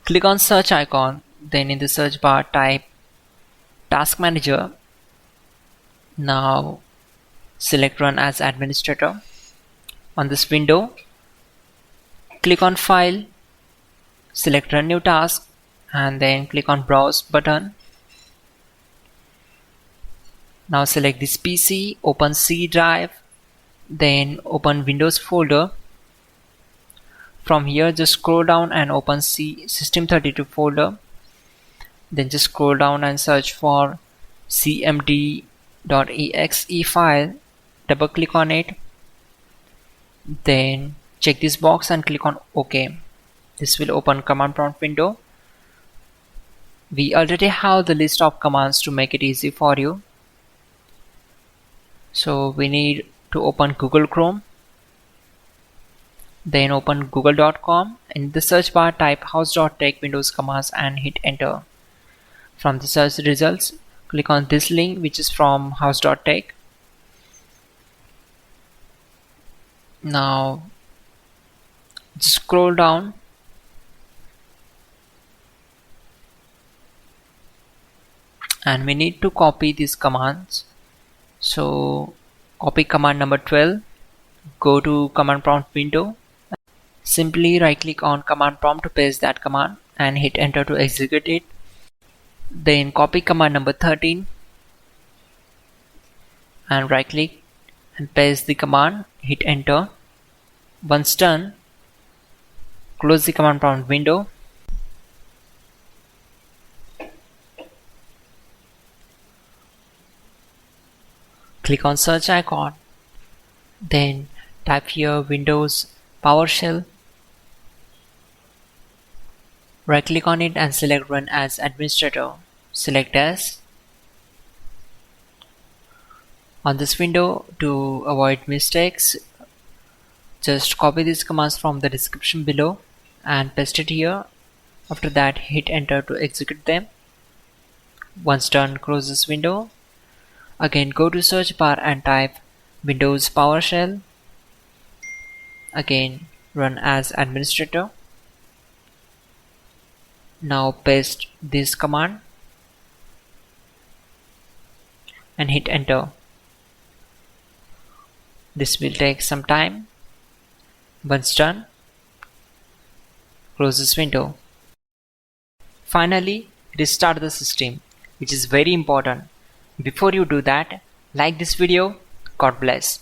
Click on search icon, then in the search bar type Task Manager. Now select Run as Administrator. On this window, click on File, select Run New Task, and then click on Browse button. Now select this PC, open C drive, then open Windows folder. From here just scroll down and open System32 folder. Then just scroll down and search for cmd.exe file. Double click on it. Then check this box and click on OK. This will open command prompt window. We already have the list of commands to make it easy for you. So we need to open Google Chrome. Then open google.com. In the search bar type hows.tech Windows commands and hit enter. From the search results, click on this link which is from hows.tech. Now just scroll down and we need to copy these commands. So copy command number 12, go to command prompt window, simply right click on command prompt to paste that command and hit enter to execute it. Then copy command number 13 and right click and paste the command, hit enter. Once done, close the command prompt window. Click on search icon, then type here Windows PowerShell. Right click on it and select Run as Administrator. Select as. On this window, to avoid mistakes, just copy these commands from the description below and paste it here. After that, hit enter to execute them. Once done, close this window. Again, go to search bar and type Windows PowerShell. Again, Run as Administrator. Now paste this command and hit enter. This will take some time. Once done, close this window. Finally, restart the system, which is very important. Before you do that, like this video. God bless.